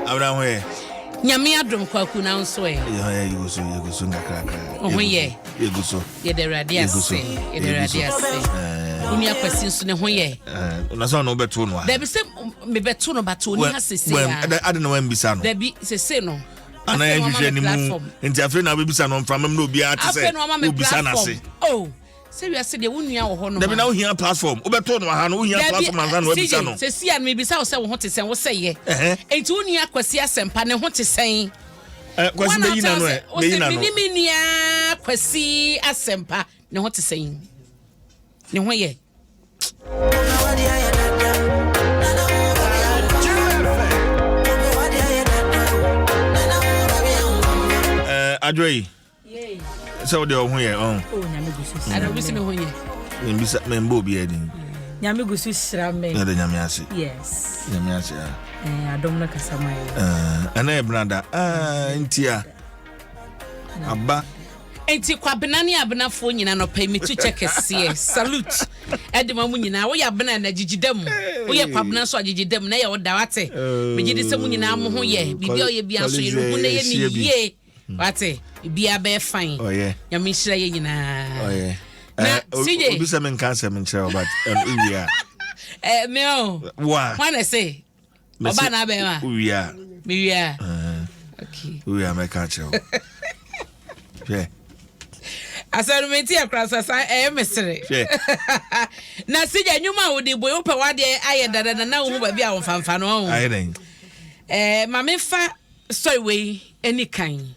Abra ho Nyame adom kwaku na nso you go so ngakra. Oh ye. You go so. Ye de radio ase. Ye de radio ase. Uni akwasi nso ne ho ye. Una so no beto no. Da bi se me beto no bato ni hasese ya. Ade no wan bisa no. Da bi sese no. Ana ya hwehwe ni mu. Nti afre na bebisa no mfram no obi ate se. Obisa na se. Oh. Se wi ase de wonua wo ho no. Da bi na wo hia platform. Wo beto no ha no wo hia platform anza no obisa no. Sese ya me bisa wo se wo ho te sen wo se ye. Enti wonua akwasi asempa ne ho te sen. Kwasi be yina no be yina no. Minimia kwasi asempa ne ho te sen. Ne ho ye. Adwei. Yey. So de ho ye on. Oh nyame gusu. Ada bisi me ho ye. Mbisa me mbo bi edin. Nyame gusu shira me. Na de nyame ase. Yes. Nyame ase. Adom na kasama ye. Ana brada. Ntia. Aba. Enti kwabena ne abenafo nyina no pa mi tu chekese. Salute. Edema mu nyina wo ya bena na gigidam. Wo ye kwabena so agigidam na ye wo da wate. Megide se mu nyina mo ho ye. Bibi o ye bia so ye hu na ye ni ye. Wate. Bia be fine. Oh yeah. Nyame hira ye nyina. Oh yeah. Na CJ. Obi se men cancer men chere about uwia. Me o. Wa. Wanna say? Oba na be ma. Uwia. Me wia. Okay. Uwia me ka chere. Yeah. Asarumenti akrasa mesere. Na CJ nyuma wo de boy wo pa wade aye dada na wo ba bia wo famfa no. Aye den. Ma me fa story we any kind.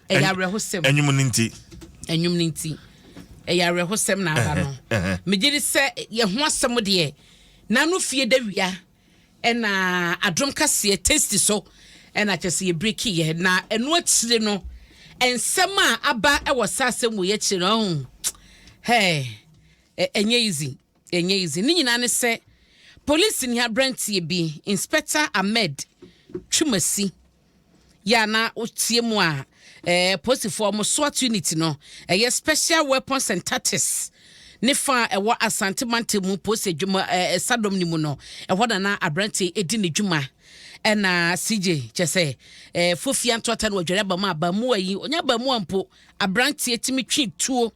Eya rehosem. Enyum ninti. Eya rehosem na aba no. Me gidi se ye ho asem de na no fie da wia na adom kase taste so na chese ye break ye na eno akire no ensem a aba e wo sasem wo ye kire no. Hey, enye easy. Ni nyina ne se police ni abrantie bi Inspector Ahmed Twumasi ya na otie mu a post for SWAT unit no special weapons and tactics ne fa ewo asante mante mu post adwuma sadom ni mu no na abrante edi ne dwuma na CJ chese fofia ntota na odwere ba ma ba mu ayi onya ba mu ampo abrante etimi twi tuo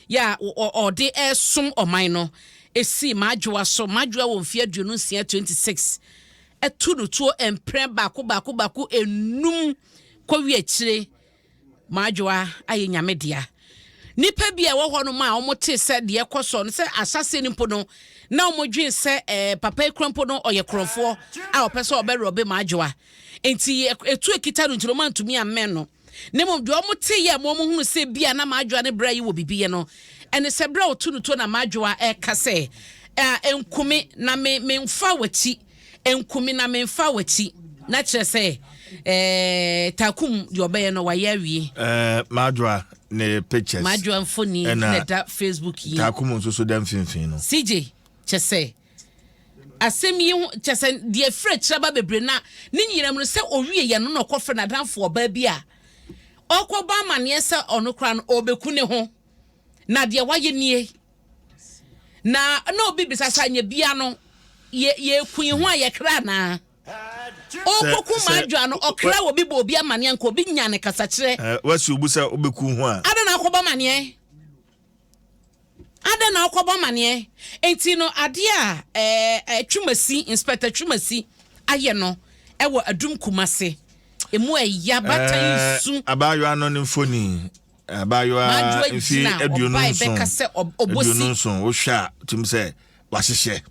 ya ode esom oman no esi madwoa so madwoa wo mfia aduonu 26 etudu tuo empre baako enum kwawi akire madwoa aye nyamedia nipa bia wo ho no ma omote se de ekoso no se asase ni mpo no na omodwen se papa ekrampo no oye krofo a opese oberobe madwoa enti etu ekita no ntiro mantumi amen no ne mo do omote ye mo hunu se bia na madwoa ne bra yi wo bibiye no ene se bra otu no to na madwoa kase enkumi na memfa wachi enkumi na memfa wachi na kire se takum di obeye no waye awie madwoa ne pictures madwoa mfoni na da Facebook yi takum nso so dem finfin no CJ chese asem yi chese de frɛ kyeraba bebre na ne nyiram no sɛ owie ye no no kɔfrɛ na danfo oba bi a ɔkɔba amane sɛ ɔno kra no obeku ne ho na de waye nie na obi bisa sa nya bia no ye ku yi ho a ye kra na okoku madwoa no okra wo bi bo obi amane anka obi nya ne kasa kyerɛ wasu bu sɛ obeku ho a ada na akɔba mane ada na akɔba mane enti no ade a Twumasi Inspector Twumasi aye no ɛwɔ adum kumase emu ya batan su abayo no ne mfoni abayo mfi aduonu so wo hwa tum sɛ wahyehyɛ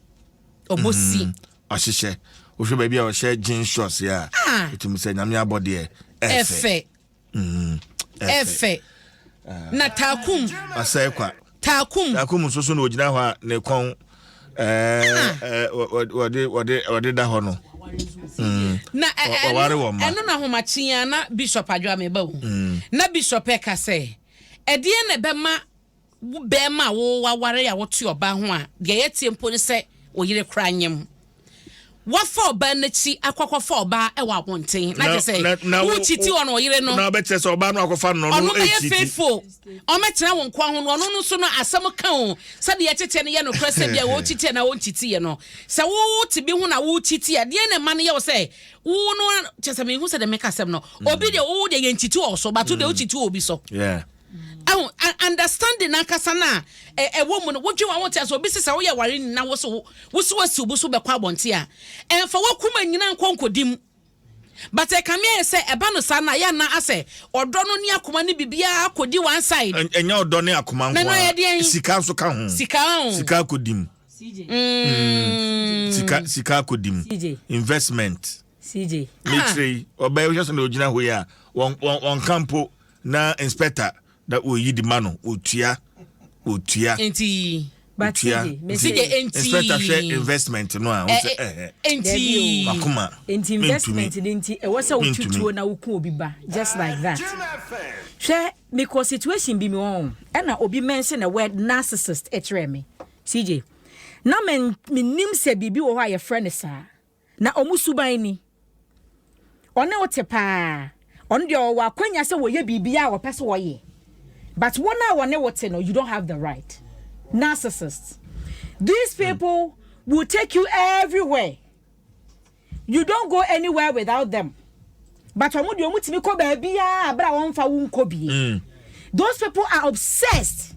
obosi wahyehyɛ wo hwa baabi a wo hye jean shorts ya tum sɛ nyame abode efe na takum asai kwa takum so no ogina hɔ a ne kon wode da hɔ no na eno na homachia na bishop adwa me ba wo na bishop e ka se ede na be ma wo waware ya wotu oba ho a de yetie mpo ne se wo yire kra nyem what for Benechi, Aqua for bar, a wanting. Like I say, who chitty on or you know, no better so bad no fan no faithful. O metra won kwa ho no so no asem ka ho sa de yetete ne ye no krese bia wo chiti na wo chiti ye no sa wo ti bi ho na wo chiti ya de ne ma ne ye wo say wo no chese me hu se de make asem no obi de wo de ye chiti o so but de wo chiti obi so yeah understanding akasa na wo mu no wo dwe won so obi sesa wo ye ware ni na wo so wo so be kwa bonte a fa wo kuma nyina nkonkodim. But I come here say ebano sana ya na ase odono ni akoma ni bibia akodi one side enya odone akoma nko sika so ka ho sika kodim sika kodim investment CJ mitri obey we just na ogina ho ya won campo na inspector that we yi di mano otua enti but CJ inspector share investment no a enti makoma enti investment enti e was a ututuo na wuku obi ba just like that share because situation bi me on e na obi mention the word narcissist etreme CJ na men nim se bibi wo ha ye friend sa na omusuban ni one wote pa on de o wa kwanya se wo ye bibia wo pese wo ye but one wote no you don't have the right. Narcissists. These people will take you everywhere. You don't go anywhere without them. But those people are obsessed.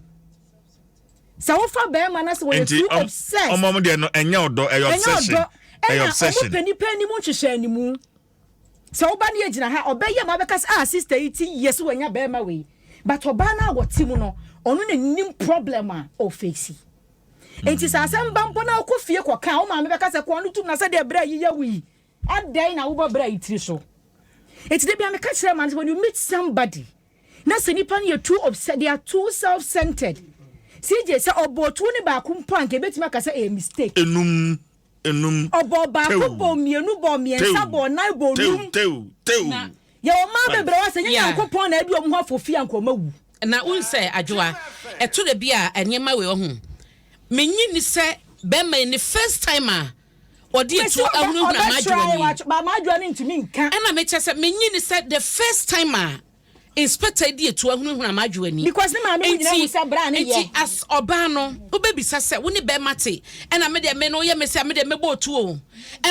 So for them, when too obsessed. Obsession. So obani ejina ha obeye ma bekas sister 80 years when ya be ma we. But obana what timuno onu na nim problem a o face enti sa asem bampo na okofie kwaka o ma me beka se ko onu tum na se de bra yiya wi adai na wo bra itiri so enti de bia me ka kire man when you meet somebody na se nipa na too upset, they are too self-centered. CJ say obotu ni ba ku mpo anke betima ka say a mistake enum obo ba ku bo mienu bo miensa bo na bo num tew ye o ma bebre wa se nya nkopon na adi o mu afofia nkoma na unse adwoa eto de bia enyema we ho menyi ni se be ma ni first time odi eto ahunu na madwani ba madwani ntimi nka na me che se menyi ni se the first time inspector di eto ahunu na madwani because na ma me nyina hu se bra na ye as oba no obebisa se wo ni be mate na me de me no ye me se me de me bo tu o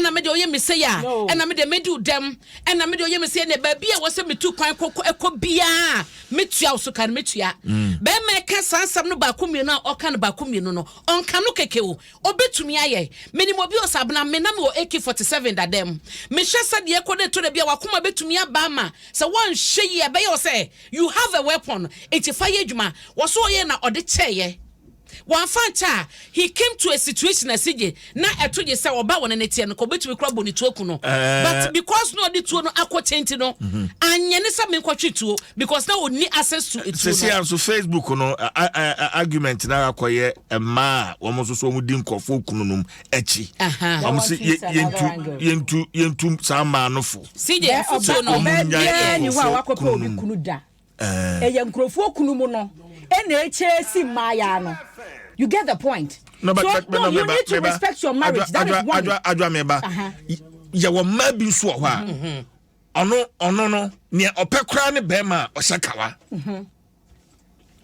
na me de oye me se ya na me de me du dem na me de oye me se na ba bia wo se me tu kwan ekọ bia metua so kan metua be me ka sansam no ba komienu na o kan ba komienu no on kan no keke o obetumi aye me ni mo bi osabna me na me o AK47 da dem me hwesa de ekọ de to de bia wakoma betumi aba ma se won hwe ye be yo say you have a weapon it fire adwuma wo so ye na ode cheye one fancha he came to a situation as CJ na eto je say oba won ne tie no ko betumi kra boni tuoku no but because no de tuo no akotenti no anye ne sa me kwatwe tuo because now oni access to it no so Facebook no argument na akoye ma wo mo so mu di nkofo kunu num echi wo mo se yentu sama no fo CJ futo no ni wa wakope obi kunu da eye nkrofo kunu mu no ena echesi maya no. You get the point. No, but you need to respect your marriage. That is one. Adwa meba. Ya wo ma bi so ho a. Ono no ne opekra ne bema o sekawa.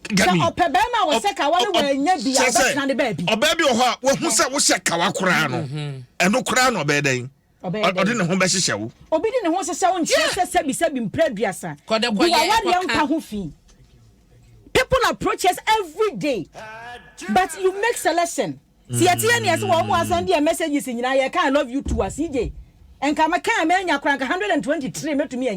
Gami. Opebema o sekawa ne wanya bi abeka ne ba bi. Oba bi ho a wo hu se wo sekawa kra no. Eno kra no be den. Odi ne ho be hyehye wo. Obi di ne ho hyehye wo nche sebi mpraduasa. Wa wa nka ho fi. People approach us every day, but you make selection. See, at the end, yes, one more send a messages in I can't love you to a CJ. And come a can man, your crank 123 to me.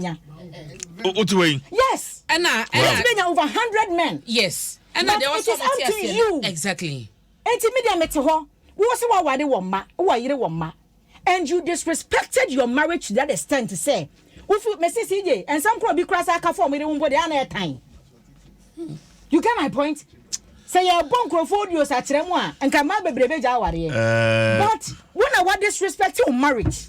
Yes, and it's been over 100 men. Yes, and it is up to you. Exactly. And you disrespected your marriage to that extent to say, Mrs. CJ, and some could be cross I can form with the time. You get my point? Say your bonk for you at Remwa and come up baby jawari. But when I want disrespect your marriage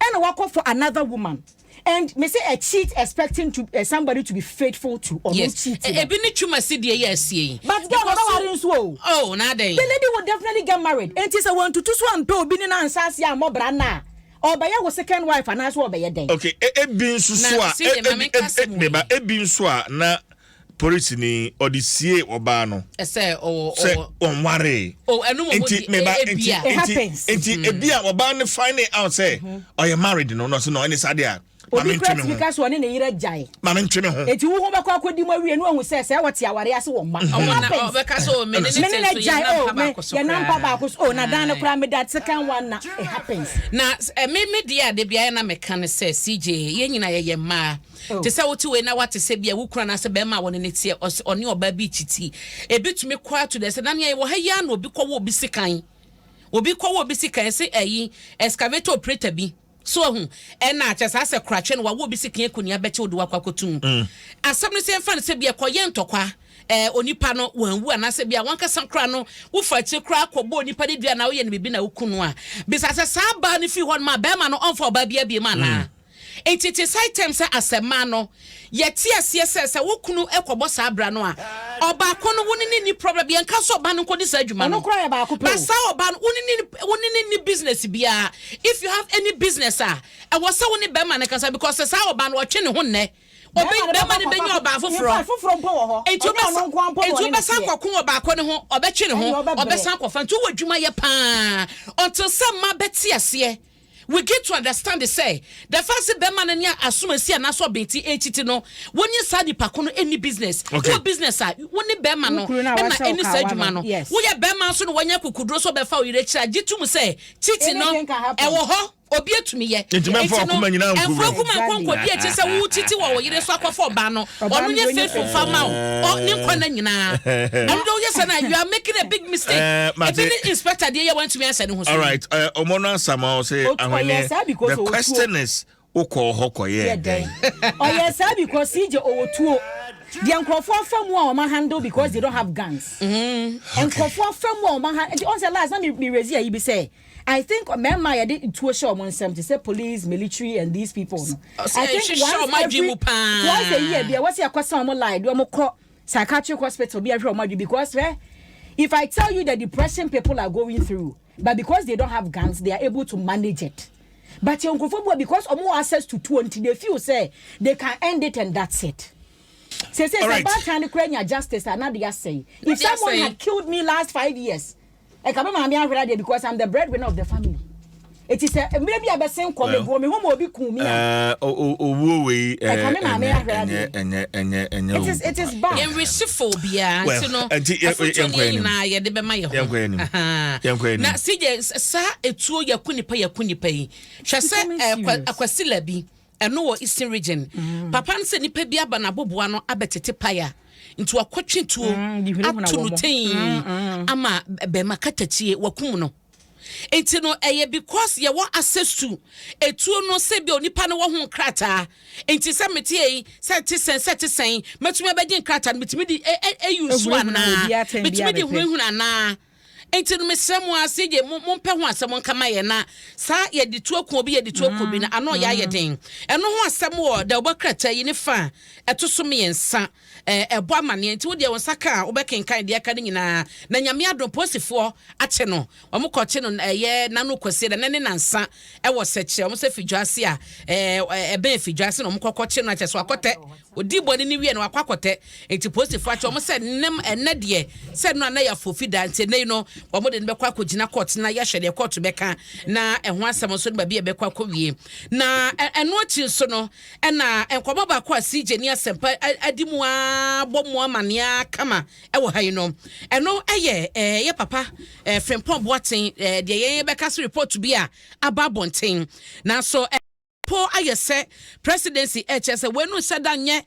and I walk for another woman and me say a cheat expecting to somebody to be faithful to or not cheating. E bini chuma si die yes ye. But girl no so. Oh, na dey. The lady will definitely get married. And it is a 1 to 2 so am pe obi ni na ansase am brana. Obey your second wife and as well by your day. Okay, ebi nso a na police ni odisie oba no. Say onware. Enti ebia oba ne find out say you married no so no any sadia. Obi crazy because one na yire jai. Mama ntweme ho. Eti wo ho bakwa akodi ma wie no hu say wote aware ase wo ma. O be ka so me ne jai ya nampa ba ko so na dan kra me that second one na it happens. Na me dia de bia na me kan say CJ ye nyina ye ma. Te say wote we na wate say bia wo kura na say be ma won ne tie oni oba bi chiti. E bitumi kwa to de say na ye wo ha ya na obi kwa wo obi sikan. Obi kwa wo obi sikan say eyi excavator operator bi. So na chesa ase krache no wo bi sikan ekunia beche odu akwakotum asem ne se mfa ne se bia koye ntokwa onipa no wanwu anase bia wanka sankra no wo fa chi kra akobo onipa de dua na wo ye ne bibi na wokunu a bisa se sa ba ne fi hon ma be ma no onfa oba bia bi ma na entity side terms asema no yeti asie se wokunu ekobo sa abra no a oba kono woni ni problem bia nka so oba no kodi sa adwuma no kra ya ba ko pe sa oba woni ni business bia if you have any business e was say woni be ma ne kasa because sa oba no otwe ne ho nne obi be ma ne be nyo oba foforo mpo wo ho etu be san kwakun oba ko ne ho obetwe ne ho obesan kwafa ntu wadwuma ye pa until some ma beti ase. We get to understand the say the first be man na assume see na so benti HT no when you say the pakono any business no business ah when be man no na any sajuma no wo ye be man so no wanya kukudro so be fa o yire kira gitum say titi no e wo ho obi atumi ye entimefo akoma nyina nkuru nkwa bi eche se wo titi wo yire so akofo ba no onu nye faithful farmer o ni nkwa na nyina and do yes na you are making a big mistake the inspector dey want to me answer no. All right omono ansama say the question is ukọ hokoye den oh yes because CJ owotuo the nkrofo fam wo ma handle because they don't have guns nkrofo fam wo ma on say last time me raise here be say I think Mema ya did to show on some to say police, military, and these people. I think once a year, there was a question on line. Do call psychiatric hospital be every because if I tell you the depression people are going through, but because they don't have guns, they are able to manage it. But because of more access to 20, they feel say they can end it and that's it. Say about trying to create justice, another say. If someone had killed me last 5 years. I come here because I'm the breadwinner of the family. It is maybe a best call me home will be cool. It is bad. And reciphobia, now see, sir, a two ya kunipa. Shasa aquasilabi, and no Eastern region. Papa said ni pebia banabobuano abetete paya. Into a coaching to ama be makatachi wakumuno. Enti no because ye want access to etuo no se bi onipa no wo ho krata enti se metie set sen metumi be din krata metumi di use one na metumi di hu na enti no mesemu ase je mompe ho asem nkama ye na sa ye di tuo ko bi na ano ya ye den eno ho asem wo da obakrata yi ne fa etoso me yensa ebo amane enti wo de won saka obekenkan de aka nyina na nyame adon posifo ache no omokoche no ye nanu kwese de ne nansa wo seche omo se fidwase a ebe fidwase no omokokoche no ache so akote odi boni ni wie no akwakote enti posifo ache omo se nem ene de se no na ya fofida enti nei no omo de be kwa kogina court na ya hwede court beka na eho asem so de ba bia be kwa wie na eno achi so no na enkoba ba kwa CJ ni asempa adimu bomu amania kama ewo hayi no eno ye papa frempon boaten de ye beka so report bi a ababonten na so po ayese presidency HS when no said anye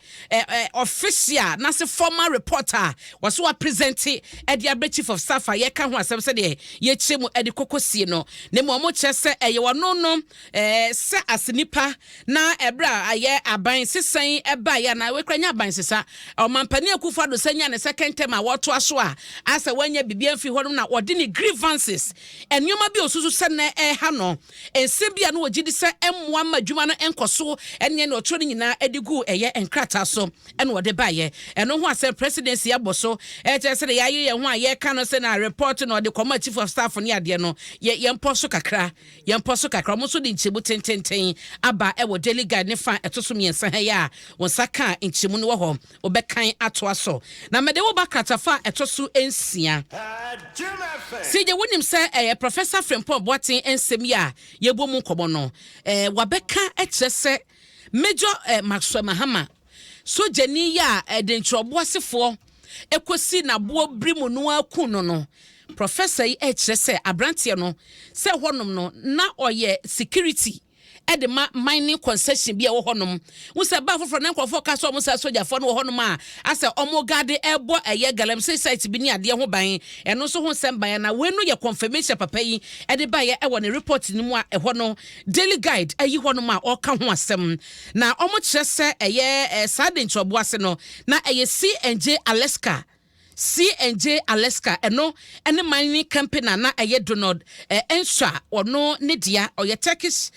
official na se former reporter was what present e the chief of staff ye ka ho asem se de ye chemu e de kokosie no ne mo chese ye wono no se asnipa na ebra aye aban sesen eba ya na we kranya aban sesa o mampani akufo do senya ne second term a woto aso a asa wanya bibia mfi ho na wode ne grievances enyoma bi osusu se na ha no ensebia no wogidi se emwa adwuma no enko so enye no otro nyina edigu eye enkrata so ene wode baye eno ho asem presidency aboso che se ya ye ho a ye ka no se na report no de committee chief of staff ne ade no ye mposo kakra mo so de nchebu tententen aba ewo daily guide ne fa etoso miensa ha ya wonsa ka nchemu ne wo ho obekan ato aso na mede wo bakata fa etoso ensia sije wonim se professor Frimpong Boatin ensem ya yebo mu kobo no wabeka ekyese major Maxwell Mahama so jeni ya de ntrobo asefo ekosi na bo brimu no akunu no professor yi ekyese abrantie no se honom no na oye security edema mining concession bia wo honom wo se ba foforo na nkofo ka so mo se soja fo no honom a ase omogade ebo eye galamsey site bi ni ade ho ban eno so ho sem ban na we no ye confirmation papa yi ede ba ye ewo ne report ni mu a eho no daily guide ayi honom a o ka ho asem na omo kire se eye sade ntrobo ase no na eye CNJ Alaska eno ene mining company na eye Donald Ensha ono ne dia oye Turkish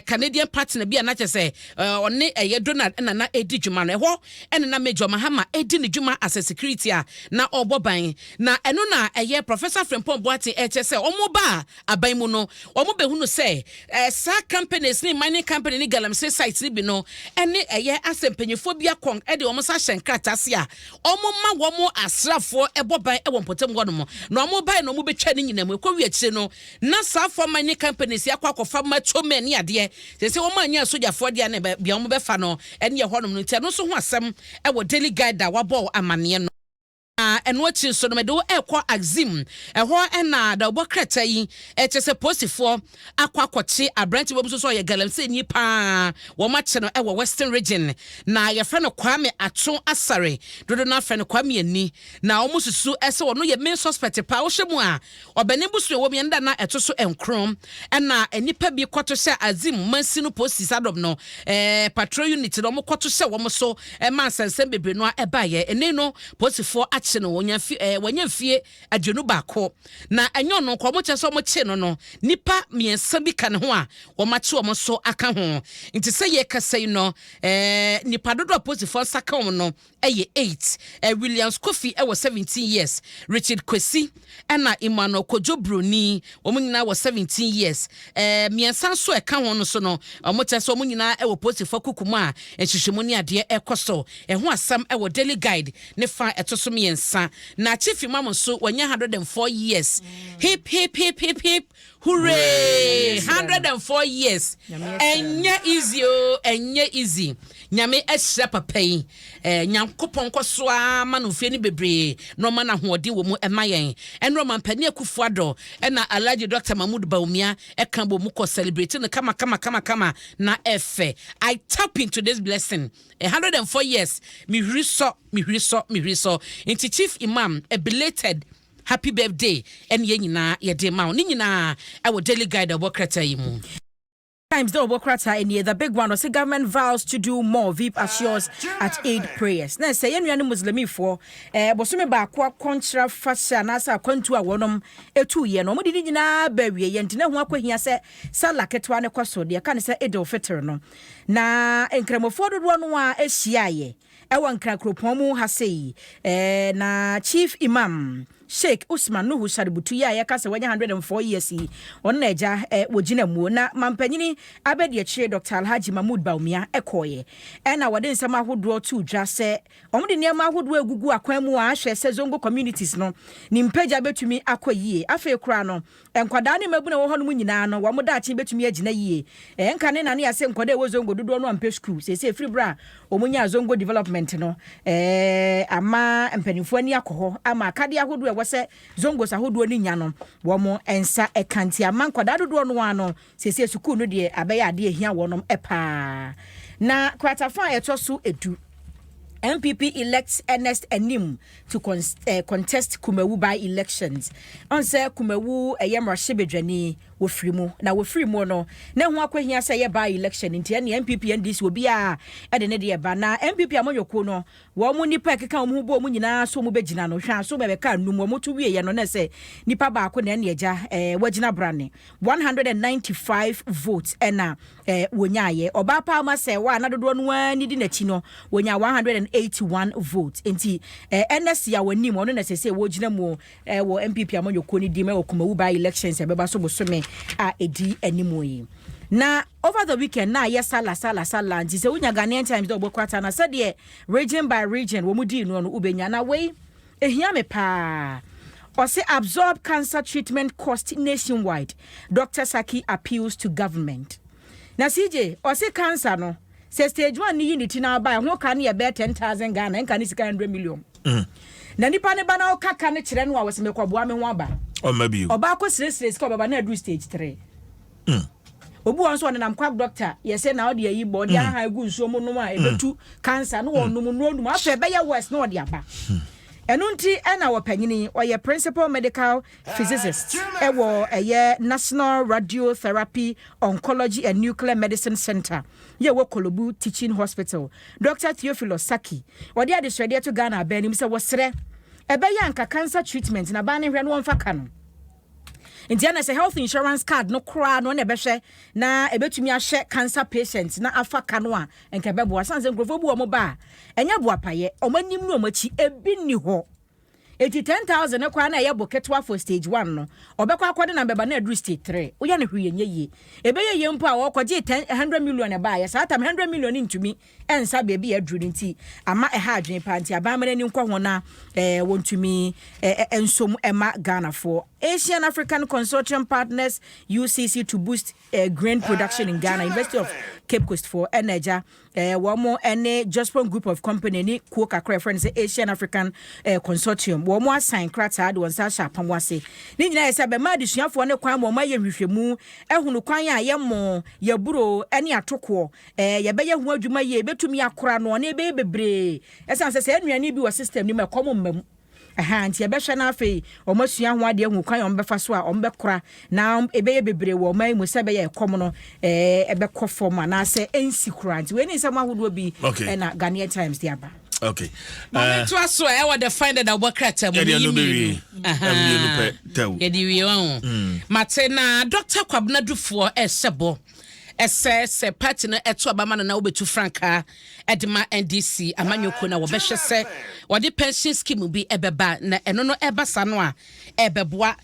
Canadian partner bia na chese one eye Donald na edi dwuma no ho ene na Major Mahama edi ne dwuma as security a na oboban na eno na eye Professor Frimpong Boatin chese omo ba aban mu no omo behunu se sa companies ni mining company ni galamsey site ni bi no ene eye asempanyefo bia kon ede omo sa hyenkrata se a omo ma womo asra for eboban ewon potem gono no mo bai no mo betwa ni nyina mo ekwa wiakyire no na sa for many companies yakwa kofa macho men ni ade se wo manya soja for de na bia mo befa no ene ye honom no ntia no so ho asem ewo daily guide da wabo amane no eno chi so no me do ekwa axim eho ena da obokreta yi chese posifo akwakoche abranche bom so ye galamsey ni pa wo ma che no ewo western region na ye fe no Kwame Ato Asare dodo na fe no Kwame ani na omo susu ese wo no ye main suspect pa wo hwemu a obani busu wo mi nda na eto so enkrom ena enipa bi kwoto hye azim mansi no posis Adom no patrol unit no mo kwoto hye wo mo so ma sansem bebre no eba ye ene no posifo no wonya fie adwenu baako na enyo no ko mo cheso mo che no nipa miensa bi ka ne ho a wo ma che wo so aka ho nti se ye kasai no nipa dodo aposifo saka wo no eye 8 Williams Kofi ewo 17 years Richard Kwesi ena Emmanuel Kojo Broni wo nyina wo 17 years miensa so eka ho no so no mo cheso mo nyina ewo posifo kukumu a ehwehwemu ni ade ekoso ho asam ewo daily guide ne fa etoso miensa na chief imam so wanya 104 years hip hip hip hip hip hooray 104 years enye easy nyame ehra papai nyankopon koso ama no fie ni bebre no ma na hoodi wo mu emayen enro man pani akufu ado na Alhaji Dr. Mahmoud Baumia eka bo mu ko celebrate no kama na efe I tap into this blessing 104 years mi hriso into chief imam a belated happy birthday and ye nyina ye de ma ni nyina our daily guide abokrata yi mu times the Obokrata and the big one was the government vows to do more VIP assures at aid prayers. Now say any Muslimi for bosume ba kwa kontra fasha na sa kwantu a wonom 2 year no mo di nyina ba wie ye ntine ho akwahia se sala ketwa ne kwaso de ka ne se Idil Fitr no na enkremofo dodo no a ehia ye ewa nkrakropon mu ha sei na chief imam Sheikh Usman Nuhu Shaributu ya yakase wanya 104 years on eja wogina mu na mampanyini abedi chire Dr. Alhaji Mahmoud Baumia ekoye na wade nsama ahodo to dwa se omde niam ahodo egugu akwan mu a hwe se zongo communities no ni mpaja betumi akoyie afa ekura no enkwada ne mabu na wo hono mu nyina no wo moda achi betumi agina yie enka ne na ne ase enkwada ewo zongo dodo no ampe school se free bra omunya zongo development no ama mpanimfo ani akoho ama akade ahodo wase zongo sahodo ni nya no wo mo ensa ekanti amankwada dodo no ano sese sukuu no de abeya ade ehia wonom epa na kwatafa etoso edu MPP elects Ernest Enim to contest Kumewu by elections. On say Kumewu Eyemra Shibedwani wo free mu na wo free mu no na ho akwahia say ye by election ntia ne MPP NDC obi a e de ne de ba na MPP amonyoko no wo mu nipa keka mu bo mu nyina so mu begina no hwa so be ka num wo mu to wie ye no na say nipa ba ko na ne agya wagina brane 195 votes na wonyaye oba pa ma say wa na dodo no ani di na chi no wonya 181 votes enti NS ya wani mo no na say wogina mu wo MPP amonyoko ni di me okumawu by elections e beba so bosome a edi animo yi na over the weekend na sala nti se unya Ghanaian Times do bokwata na said ye region by region wo mudi no no ubenya na we ehia me pa or say absorb cancer treatment cost nationwide. Dr. Saki appeals to government. Na CJ or say cancer no say stage 1 ni unity na buy ho kan ye be 10,000 Ghana en kan 100 million. Na nipa ne ba na o kaka ne kire no a wose me kwaboa me ho aba. O mabi o ba ko sire ska baba na do stage 3. Obu won so na kwab doctor ye say na o de yi body aha egu nsuo mu no a ebetu cancer no won num afa be ye west na o de aba. Enunti ena wopanyini oye principal medical physicist ewo National Radiotherapy Oncology and Nuclear Medicine Center ye wo Kolobu Teaching Hospital Dr. Theophilus Saki odi adesrede to Ghana abanim se wo sere ebe ya nka cancer treatment na ba ne hwe no won faka no Indiana say health insurance card no kra no na behwe na ebetumi ahye cancer patients na afaka no a enka bebo asanse nkrofo bu o mo ba enya bo apaye o manim no machi ebi ni ho 10,000 ne kwa na ye boketwa for stage 1 no obekwa akwade na beba na adru stage 3 uya ne hwe yenye ebe ye mpo a wokoje 100 million e ba ye sa tam 100 million ntumi ensa bebi adru nti ama ha adwen pa nti abamane ni nkwa ho na wontumi ensom ema Ghana for Asian African Consortium Partners UCC to boost grain production in Ghana. University of Cape Coast for Energy one more any Jospon group of company ni Kuoka friends Asian African Consortium one more sign krata do onsa sha pamwase ni nyina yesa be ma disuafo ne kwan mo maye hwehwemu ehunu kwan a ye mo ye buro ene atoko ye be ye hu adwuma ye betumi akora no ne be bebre esanse se anuane bi wo system ni makomo mmam nti ebehwe na afei omasua ho ade hu kwan ombefa so a ombekora na ebeye bebre wo mai mu se be ye kom no ebekọ form na se ensikura nti we ni nsam ahodo bi na Ghanaian Times dia ba okay to aso e wa the find that obokrata mu yimi ye di wi won mate na Dr. Kwabena Dufo esebo se party na eto abama na obetu franka edema NDC amanyoko na wobehwe se wode pension scheme bi ebeba na eno no ebasa no a ebeboa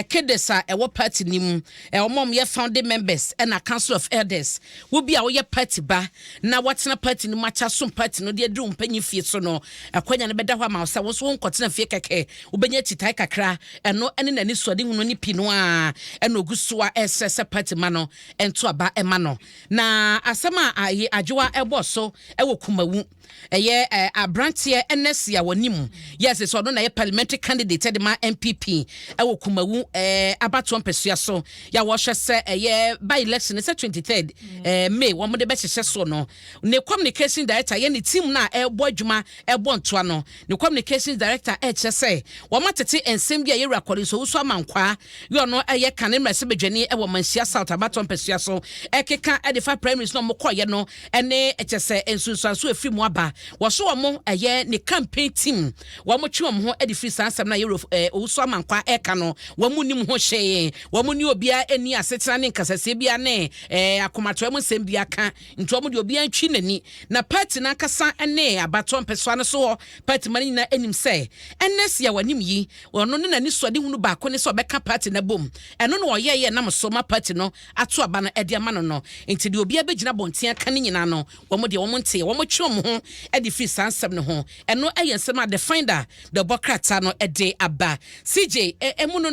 kedesa ewo party nim omom ye founding members na council of elders wo bi a wo ye party ba na watena party nim acha so party no de drum panyi fie so no akwanya ne beda ho ma wo so wo nkotena fie keke wo benya chitai kakra eno ene nani sode hunu ni pino a eno gusoa se party ma no ento aba ema no na asema ayi adwoa ebo so ewo kumawu abrantie NS ya wonimu yes so no na ye parliamentary candidate de ma MPP ewo kumawu abato mpesua so ya wo hwe se by election se 23rd May wo mo de be hye so no ne communication director ye ne team na ebo adwuma ebo ntoa no ne communication director che se wo matete ensem bia ye record so so amankwa yo no ye kanema se bedwani ewo mansia south abato mpesua so ekeka edifa primaries no mo koye no ene che se ensunsuanso efiri mu aba wo so mo ne campaign team wo mo twom ho edifiri sansam na ye oso amankwa eka no wo mu nim ho hye wo mu ni obia eni asetena ne nkasase bia ne akomato mo sem bia ka nto mo de obia ntwi nani na party na kasa ene abato mpesua no so party mani na enim se NS ya wanim yi wono ne nani sode hunu ba ko ne so beka party na bom eno no oyeye na msoma party no ato aba no ede ama no nti de obia begina bontia ka ne nyina no wo mo de wo mo nte wo mo twom ho edi fi sansam no ho eno eyensema the finder the bokrata no ede aba CJ emu no